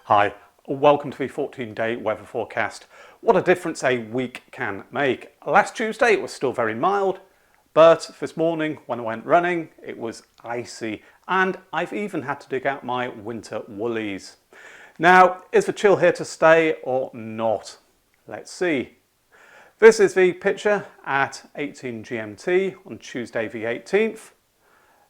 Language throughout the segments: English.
Hi, welcome to the 14-day weather forecast. What a difference a week can make. Last Tuesday it was still very mild, but this morning when I went running it was icy and I've even had to dig out my winter woolies. Now, is the chill here to stay or not? Let's see. This is the picture at 18 GMT on Tuesday the 18th.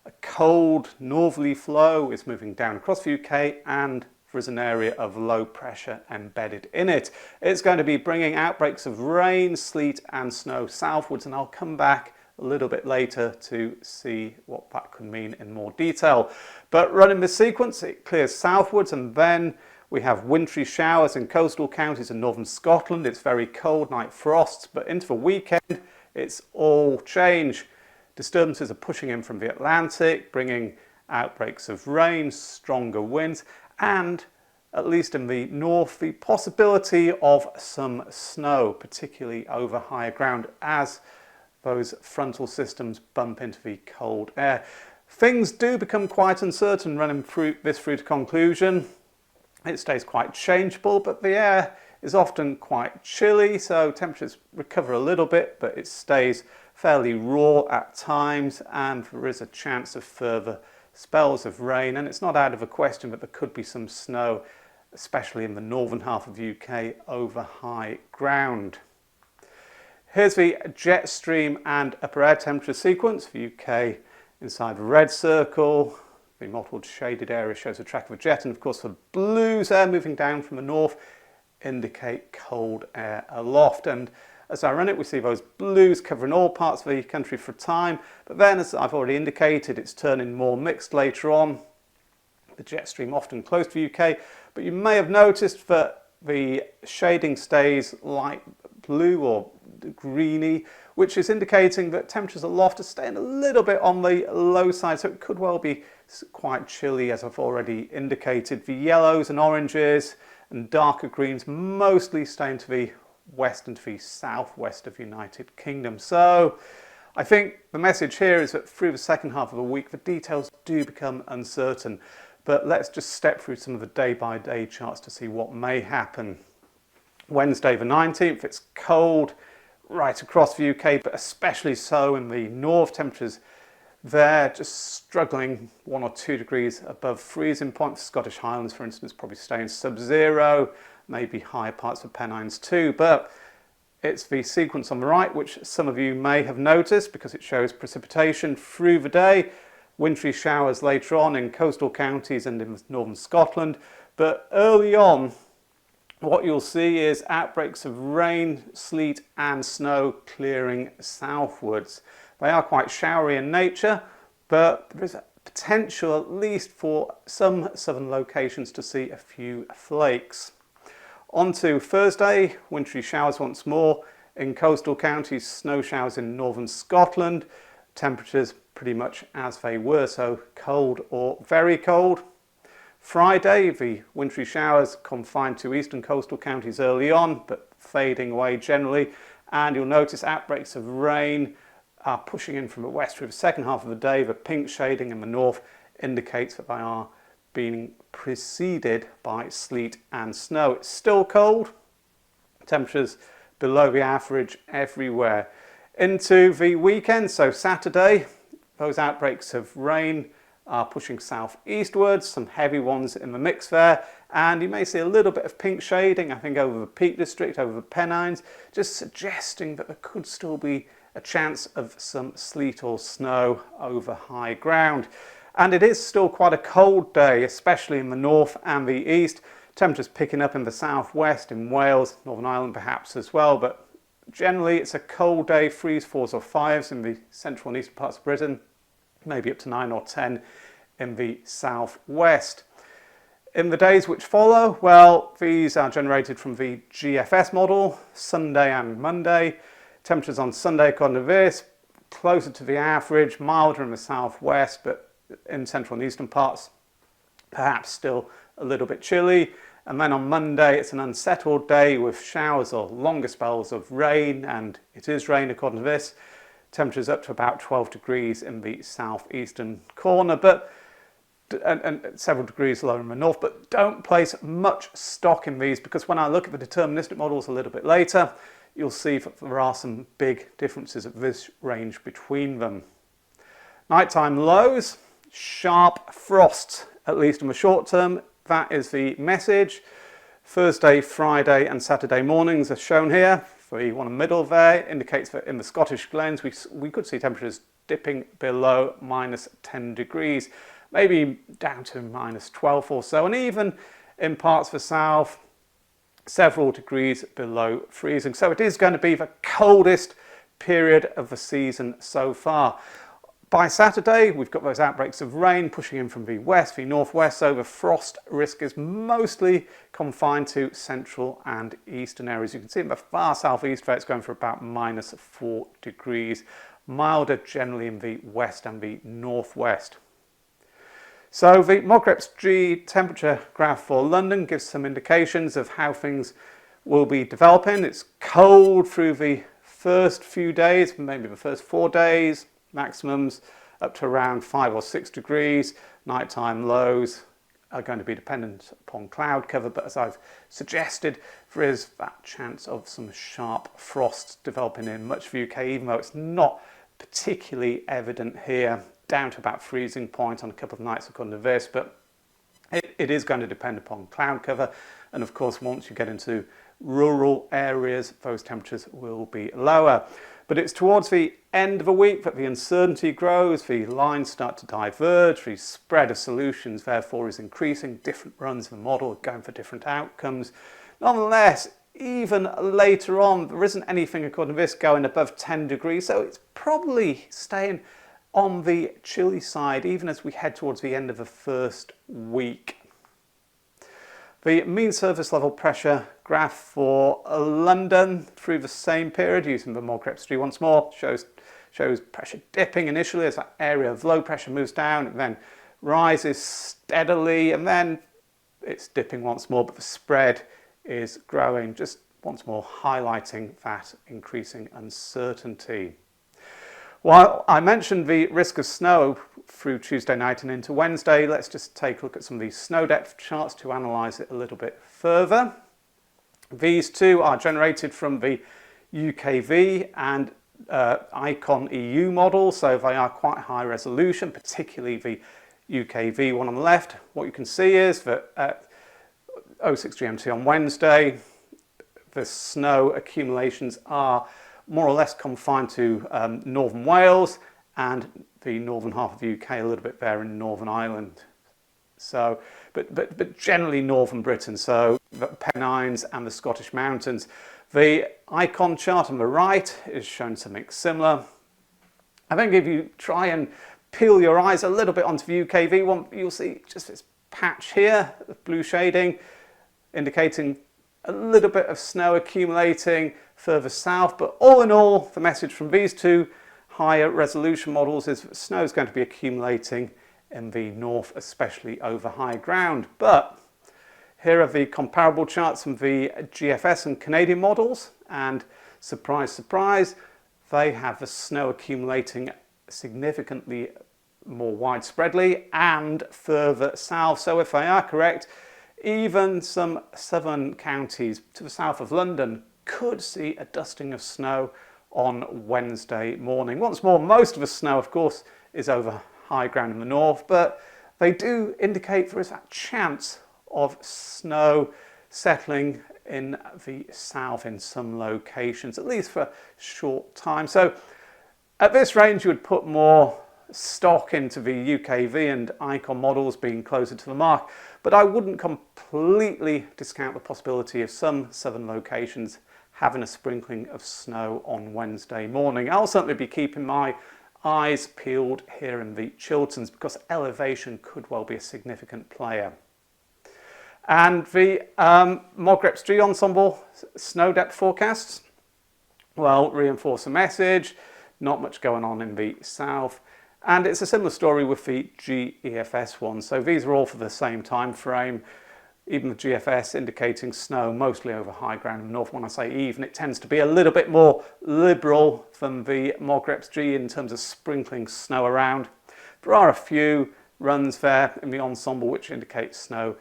A cold northerly flow is moving down across the UK and there is an area of low pressure embedded in it. It's going to be bringing outbreaks of rain, sleet and snow southwards, and I'll come back a little bit later to see what that could mean in more detail. But running this sequence, it clears southwards and then we have wintry showers in coastal counties in northern Scotland. It's very cold, night frosts, but into the weekend it's all change. Disturbances are pushing in from the Atlantic, bringing outbreaks of rain, stronger winds, and, at least in the north, the possibility of some snow, particularly over higher ground, as those frontal systems bump into the cold air. Things do become quite uncertain running through to conclusion. It stays quite changeable, but the air is often quite chilly, so temperatures recover a little bit, but it stays fairly raw at times, and there is a chance of further spells of rain, and it's not out of the question that there could be some snow, especially in the northern half of the UK over high ground. Here's the jet stream and upper air temperature sequence for UK inside the red circle. The mottled shaded area shows the track of a jet, and of course the blues air moving down from the north indicate cold air aloft. And as I run it, we see those blues covering all parts of the country for a time, but then, as I've already indicated, it's turning more mixed later on. The jet stream often close to the UK, but you may have noticed that the shading stays light blue or greeny, which is indicating that temperatures aloft are staying a little bit on the low side, so it could well be quite chilly, as I've already indicated. The yellows and oranges and darker greens mostly staying to the west and to the southwest of the United Kingdom. So I think the message here is that through the second half of the week the details do become uncertain, but let's just step through some of the day-by-day charts to see what may happen. Wednesday the 19th, it's cold right across the UK, but especially so in the north. Temperatures there just struggling 1 or 2 degrees above freezing point. The Scottish Highlands, for instance, probably staying sub-zero, maybe higher parts of Pennines too, but it's the sequence on the right which some of you may have noticed because it shows precipitation through the day, wintry showers later on in coastal counties and in northern Scotland, but early on what you'll see is outbreaks of rain, sleet and snow clearing southwards. They are quite showery in nature, but there is a potential at least for some southern locations to see a few flakes. On to Thursday, wintry showers once more in coastal counties, snow showers in northern Scotland, temperatures pretty much as they were, so cold or very cold. Friday, the wintry showers confined to eastern coastal counties early on, but fading away generally, and you'll notice outbreaks of rain are pushing in from the west through the second half of the day. The pink shading in the north indicates that they are being preceded by sleet and snow. It's still cold, temperatures below the average everywhere. Into the weekend, so Saturday, those outbreaks of rain are pushing southeastwards, some heavy ones in the mix there, and you may see a little bit of pink shading, I think over the Peak District, over the Pennines, just suggesting that there could still be a chance of some sleet or snow over high ground. And it is still quite a cold day, especially in the north and the east. Temperatures picking up in the southwest, in Wales, Northern Ireland perhaps as well, but generally it's a cold day, 3s, 4s or 5s in the central and eastern parts of Britain, maybe up to 9 or 10 in the southwest. In the days which follow, well, these are generated from the GFS model, Sunday and Monday. Temperatures on Sunday, according to this, closer to the average, milder in the southwest, but in central and eastern parts, perhaps still a little bit chilly. And then on Monday, it's an unsettled day with showers or longer spells of rain, and it is rain according to this. Temperatures up to about 12 degrees in the southeastern corner, but and several degrees lower in the north, but don't place much stock in these, because when I look at the deterministic models a little bit later, you'll see that there are some big differences at this range between them. Nighttime lows, sharp frost, at least in the short term. That is the message. Thursday, Friday and Saturday mornings are shown here. The one in the middle there indicates that in the Scottish Glens we could see temperatures dipping below minus 10 degrees, maybe down to minus 12 or so, and even in parts of the south, several degrees below freezing. So it is going to be the coldest period of the season so far. By Saturday, we've got those outbreaks of rain pushing in from the west, the northwest, so the frost risk is mostly confined to central and eastern areas. You can see in the far southeast where it's going for about minus 4 degrees, milder generally in the west and the northwest. So the Mogreps G temperature graph for London gives some indications of how things will be developing. It's cold through the first few days, maybe the first 4 days, maximums up to around 5 or 6 degrees. Nighttime lows are going to be dependent upon cloud cover, but as I've suggested, there is that chance of some sharp frost developing in much of the UK, even though it's not particularly evident here, down to about freezing point on a couple of nights according to this, but it is going to depend upon cloud cover. And of course, once you get into rural areas, those temperatures will be lower. But it's towards the end of the week that the uncertainty grows, the lines start to diverge, the spread of solutions therefore is increasing, different runs of the model are going for different outcomes. Nonetheless, even later on, there isn't anything according to this going above 10 degrees, so it's probably staying on the chilly side even as we head towards the end of the first week. The mean surface level pressure graph for London through the same period, using the Mogreps G once more, shows pressure dipping initially as that area of low pressure moves down, and then rises steadily, and then it's dipping once more, but the spread is growing, just once more highlighting that increasing uncertainty. While I mentioned the risk of snow through Tuesday night and into Wednesday, let's just take a look at some of these snow depth charts to analyse it a little bit further. These two are generated from the UKV and ICON EU model, so they are quite high resolution, particularly the UKV one on the left. What you can see is that at 06 GMT on Wednesday, the snow accumulations are more or less confined to northern Wales and the northern half of the UK, a little bit there in Northern Ireland. So, but generally northern Britain, so the Pennines and the Scottish Mountains. The icon chart on the right is showing something similar. I think if you try and peel your eyes a little bit onto the UKV one, you'll see just this patch here, the blue shading, indicating a little bit of snow accumulating further south, but all in all, the message from these two higher resolution models is that snow is going to be accumulating in the north, especially over high ground. But here are the comparable charts from the GFS and Canadian models, and surprise, surprise, they have the snow accumulating significantly more widespreadly and further south. So if they are correct, even some southern counties to the south of London could see a dusting of snow on Wednesday morning. Once more, most of the snow, of course, is over high ground in the north, but they do indicate there is that chance of snow settling in the south in some locations, at least for a short time. So at this range, you would put more stock into the UKV and ICON models being closer to the mark, but I wouldn't completely discount the possibility of some southern locations having a sprinkling of snow on Wednesday morning. I'll certainly be keeping my eyes peeled here in the Chilterns because elevation could well be a significant player. And the Mogreps G ensemble snow depth forecasts, well, reinforce the message, not much going on in the south. And it's a similar story with the GEFS one. So these are all for the same time frame. Even the GFS indicating snow mostly over high ground in the north. When I say even, it tends to be a little bit more liberal than the Mogreps G in terms of sprinkling snow around. There are a few runs there in the ensemble, which indicates snow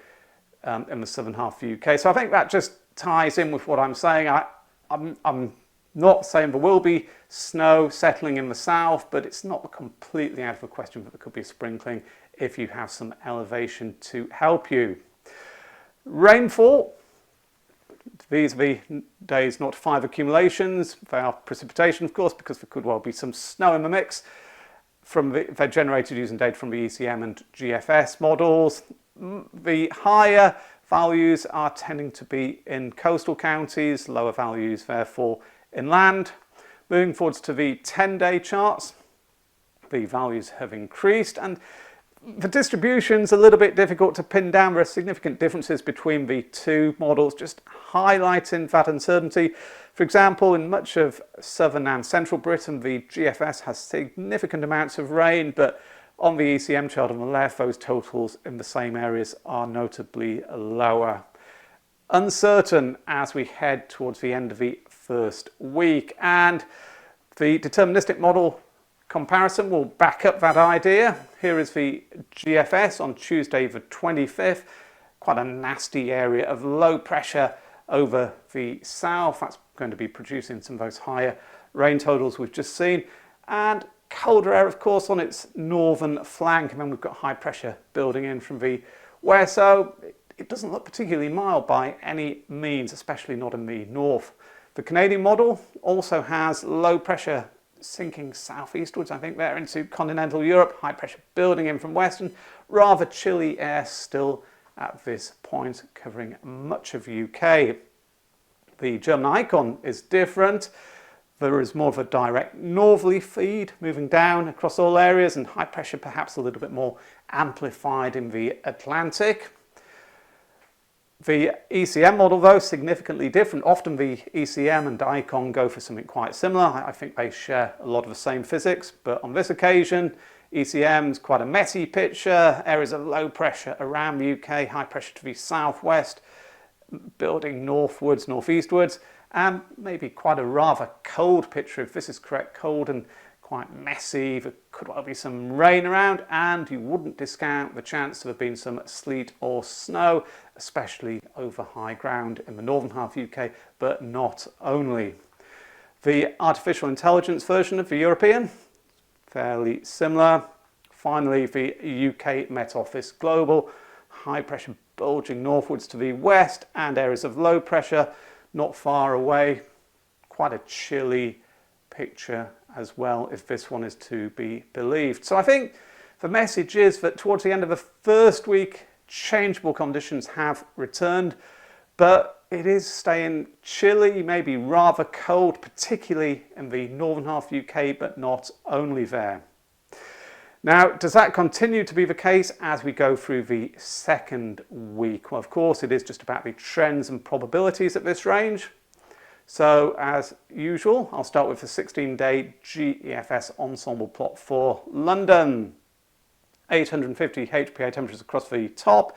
in the southern half of the UK. So I think that just ties in with what I'm saying. I'm not saying there will be snow settling in the south, but it's not completely out of the question that there could be sprinkling if you have some elevation to help you. Rainfall. These are the days 0 to 5 accumulations. They are precipitation, of course, because there could well be some snow in the mix. They're generated using data from the ECM and GFS models. The higher values are tending to be in coastal counties, lower values therefore inland. Moving forwards to the 10-day charts, the values have increased, and the distribution's a little bit difficult to pin down. There are significant differences between the two models, just highlighting that uncertainty. For example, in much of southern and central Britain, the GFS has significant amounts of rain, but on the ECM chart on the left, those totals in the same areas are notably lower. Uncertain as we head towards the end of the first week, and the deterministic model comparison will back up that idea. Here is the GFS on Tuesday the 25th. Quite a nasty area of low pressure over the south. That's going to be producing some of those higher rain totals we've just seen. And colder air, of course, on its northern flank. And then we've got high pressure building in from the west. So it doesn't look particularly mild by any means, especially not in the north. The Canadian model also has low pressure sinking southeastwards, I think there into continental Europe, high pressure building in from western, rather chilly air still at this point covering much of the UK. The German icon is different. There is more of a direct northerly feed moving down across all areas, and high pressure perhaps a little bit more amplified in the Atlantic. The ECM model, though, significantly different. Often the ECM and ICON go for something quite similar. I think they share a lot of the same physics, but on this occasion, ECM's quite a messy picture. Areas of low pressure around the UK, high pressure to the southwest, building northwards, northeastwards, and maybe quite a rather cold picture, if this is correct, cold and quite messy. There could well be some rain around, and you wouldn't discount the chance of there being some sleet or snow, especially over high ground in the northern half of the UK, but not only. The artificial intelligence version of the European, fairly similar. Finally, the UK Met Office Global, high pressure bulging northwards to the west, and areas of low pressure not far away. Quite a chilly picture as well, if this one is to be believed. So I think the message is that towards the end of the first week, changeable conditions have returned, but it is staying chilly, maybe rather cold, particularly in the northern half of the UK, but not only there. Now, does that continue to be the case as we go through the second week? Well, of course, it is just about the trends and probabilities at this range. So, as usual, I'll start with the 16-day GEFS ensemble plot for London. 850 HPA temperatures across the top.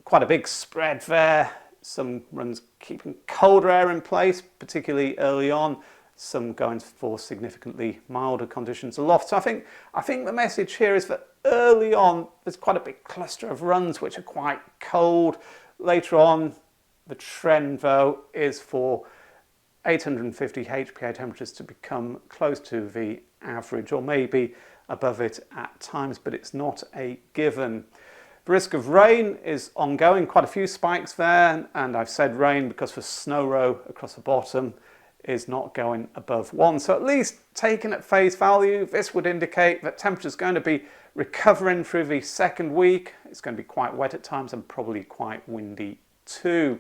Quite a big spread there. Some runs keeping colder air in place, particularly early on. Some going for significantly milder conditions aloft. So I think the message here is that early on, there's quite a big cluster of runs which are quite cold. Later on, the trend, though, is for 850 HPA temperatures to become close to the average, or maybe above it at times, but it's not a given. The risk of rain is ongoing, quite a few spikes there, and I've said rain because the snow row across the bottom is not going above 1. So at least taken at face value, this would indicate that temperature's going to be recovering through the second week. It's going to be quite wet at times and probably quite windy too.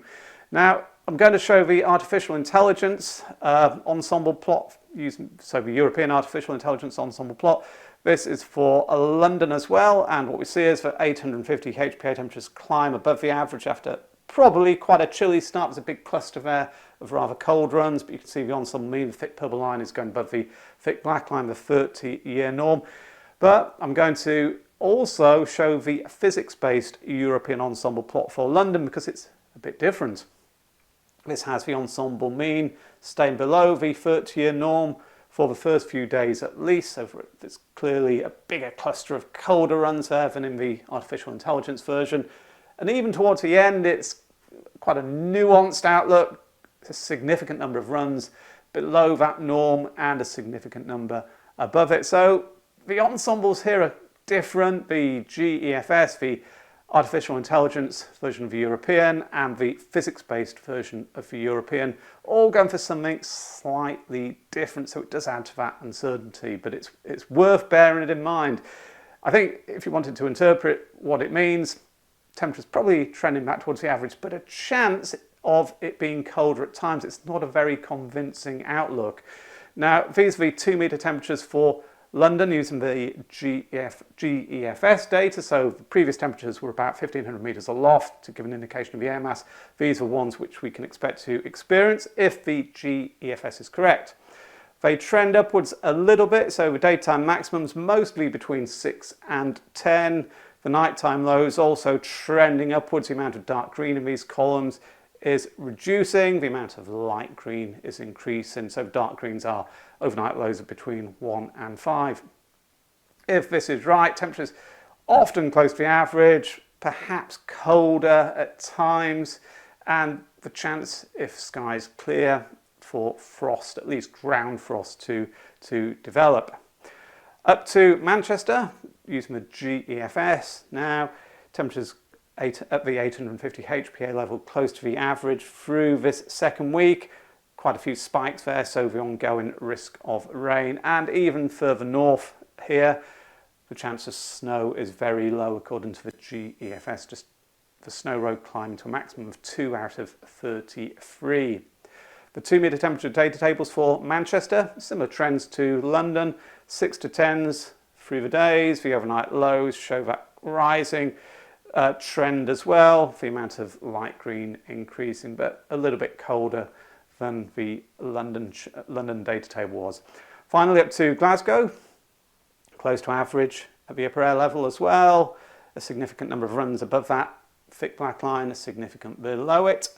Now, I'm going to show the artificial intelligence ensemble plot, so the European artificial intelligence ensemble plot. This is for London as well, and what we see is that 850 HPA temperatures climb above the average after probably quite a chilly start. There's a big cluster there of rather cold runs, but you can see the ensemble mean, the thick purple line is going above the thick black line, the 30-year norm. But I'm going to also show the physics-based European ensemble plot for London because it's a bit different. This has the ensemble mean staying below the 30-year norm for the first few days at least. So there's clearly a bigger cluster of colder runs there than in the artificial intelligence version. And even towards the end, it's quite a nuanced outlook. It's a significant number of runs below that norm and a significant number above it. So the ensembles here are different. The GEFS, the artificial intelligence version of the European, and the physics-based version of the European, all going for something slightly different. So it does add to that uncertainty, but it's worth bearing it in mind. I think if you wanted to interpret what it means, temperature's probably trending back towards the average, but a chance of it being colder at times. It's not a very convincing outlook. Now, these are the 2-metre temperatures for London using the GEFS data. So the previous temperatures were about 1,500 metres aloft to give an indication of the air mass. These are ones which we can expect to experience if the GEFS is correct. They trend upwards a little bit, so the daytime maximums mostly between 6 and 10. The nighttime lows also trending upwards. The amount of dark green in these columns is reducing, the amount of light green is increasing, so dark greens are overnight lows of between 1 and 5. If this is right, temperatures often close to the average, perhaps colder at times, and the chance, if skies clear, for frost, at least ground frost, to develop. Up to Manchester, using the GEFS now, temperatures at the 850 HPA level, close to the average through this second week. Quite a few spikes there, so the ongoing risk of rain. And even further north here, the chance of snow is very low according to the GEFS, just the snow road climbing to a maximum of 2 out of 33. The 2-metre temperature data tables for Manchester, similar trends to London, 6 to 10s through the days. The overnight lows show that rising trend as well, the amount of light green increasing, but a little bit colder than the London data table was. Finally, up to Glasgow, close to average at the upper air level as well, a significant number of runs above that thick black line, a significant below it,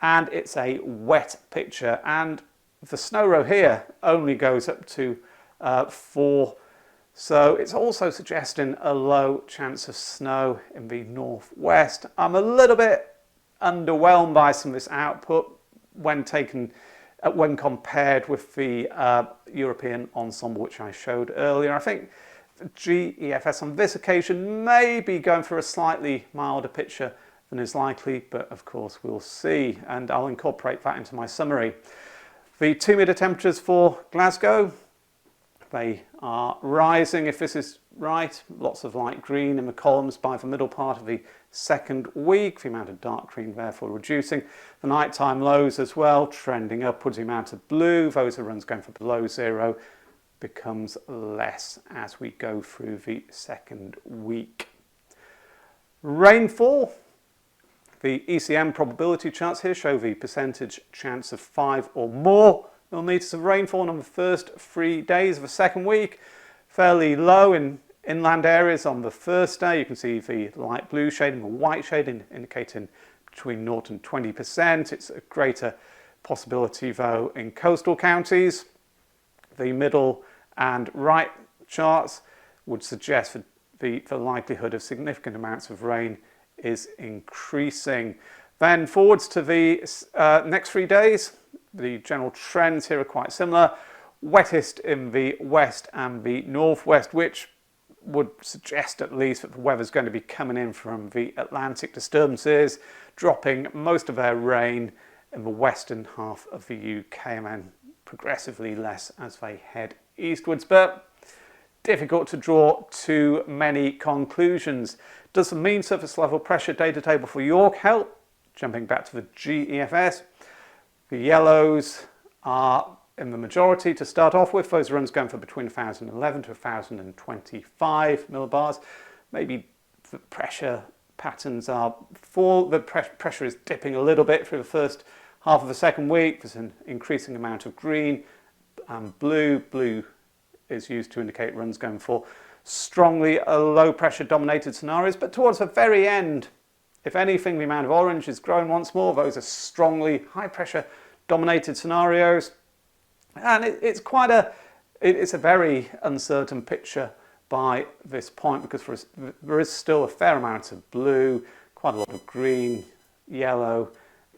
and it's a wet picture, and the snow row here only goes up to 4. So it's also suggesting a low chance of snow in the northwest. I'm a little bit underwhelmed by some of this output when compared with the European ensemble, which I showed earlier. I think the GEFS on this occasion may be going for a slightly milder picture than is likely, but of course we'll see, and I'll incorporate that into my summary. The 2-metre temperatures for Glasgow, they are rising, if this is right. Lots of light green in the columns by the middle part of the second week. The amount of dark green therefore reducing. The nighttime lows as well, trending upwards. The amount of blue, those are runs going for below 0, becomes less as we go through the second week. Rainfall. The ECM probability charts here show the percentage chance of 5 or more millimetres of rainfall on the first 3 days of the second week. Fairly low in inland areas on the first day. You can see the light blue shade and the white shade indicating between 0 and 20%. It's a greater possibility though in coastal counties. The middle and right charts would suggest the likelihood of significant amounts of rain is increasing. Then forwards to the next 3 days, the general trends here are quite similar. Wettest in the west and the northwest, which would suggest at least that the weather's going to be coming in from the Atlantic disturbances, dropping most of their rain in the western half of the UK and then progressively less as they head eastwards. But difficult to draw too many conclusions. Does the mean surface level pressure data table for York help? Jumping back to the GEFS, the yellows are in the majority to start off with. Those runs going for between 1,011 to 1,025 millibars. Maybe the pressure patterns are full. The pressure is dipping a little bit through the first half of the second week. There's an increasing amount of green and blue. Blue is used to indicate runs going for strongly low pressure dominated scenarios, but towards the very end, if anything, the amount of orange is growing once more. Those are strongly high pressure dominated scenarios, and it's quite a It's a very uncertain picture by this point because there is still a fair amount of blue, quite a lot of green, yellow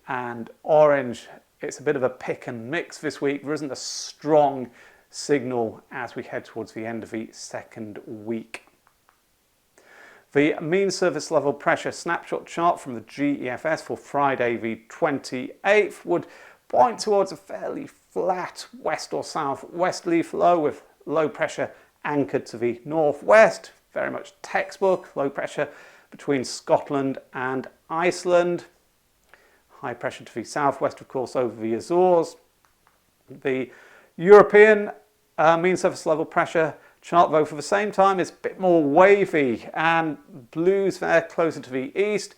and orange. It's a bit of a pick and mix this week. There isn't a strong signal as we head towards the end of the second week. The mean surface level pressure snapshot chart from the GEFS for Friday the 28th would point towards a fairly flat west or southwesterly flow with low pressure anchored to the northwest, very much textbook, low pressure between Scotland and Iceland. High pressure to the southwest, of course, over the Azores. The European mean surface level pressure chart, though, for the same time is a bit more wavy and blues there closer to the east,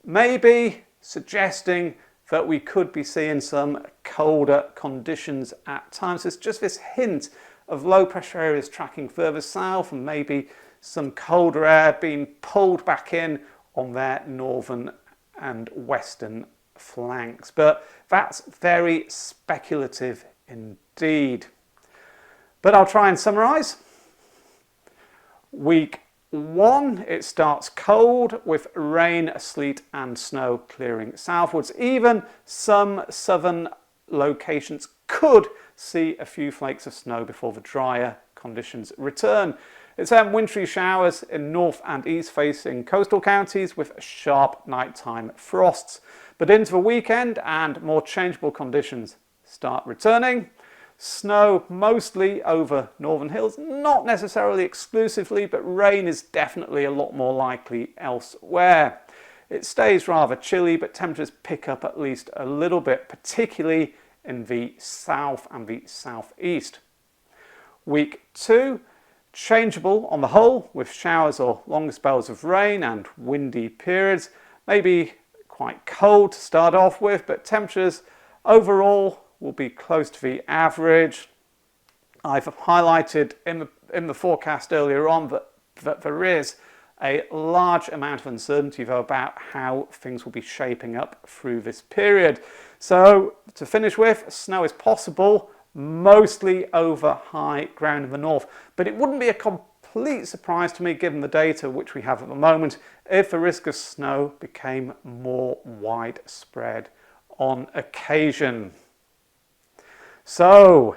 maybe suggesting that we could be seeing some colder conditions at times. There's just this hint of low pressure areas tracking further south and maybe some colder air being pulled back in on their northern and western flanks. But that's very speculative indeed. But I'll try and summarise. Week 1, it starts cold with rain, sleet and snow clearing southwards. Even some southern locations could see a few flakes of snow before the drier conditions return. It's wintry showers in north and east facing coastal counties with sharp nighttime frosts. But into the weekend and more changeable conditions start returning. Snow mostly over northern hills, not necessarily exclusively, but rain is definitely a lot more likely elsewhere. It stays rather chilly, but temperatures pick up at least a little bit, particularly in the south and the southeast. Week 2, changeable on the whole, with showers or longer spells of rain and windy periods. Maybe quite cold to start off with, but temperatures overall will be close to the average. I've highlighted in the forecast earlier on that there is a large amount of uncertainty though about how things will be shaping up through this period. So to finish with, snow is possible, mostly over high ground in the north, but it wouldn't be a complete surprise to me given the data which we have at the moment if the risk of snow became more widespread on occasion. So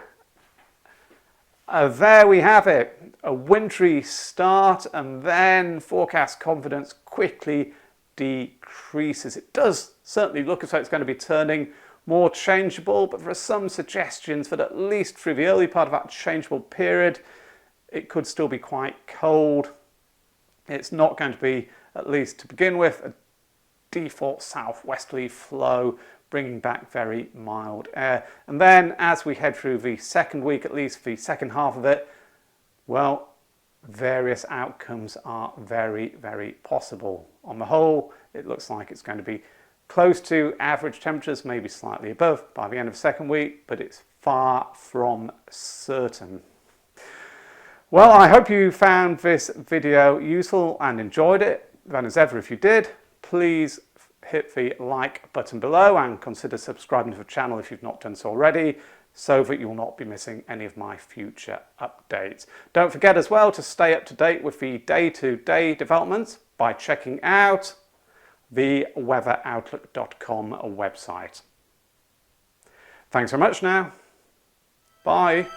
there we have it, a wintry start, and then forecast confidence quickly decreases. It does certainly look as though it's going to be turning more changeable, but there are some suggestions that at least through the early part of that changeable period it could still be quite cold. It's not going to be, at least to begin with, a default southwesterly flow bringing back very mild air. And then as we head through the second week, at least the second half of it, well, various outcomes are very, very possible. On the whole, it looks like it's going to be close to average temperatures, maybe slightly above by the end of the second week, but it's far from certain. Well, I hope you found this video useful and enjoyed it. And as ever, if you did, please hit the like button below and consider subscribing to the channel if you've not done so already, so that you will not be missing any of my future updates. Don't forget as well to stay up to date with the day-to-day developments by checking out the weatheroutlook.com website. Thanks very much now. Bye.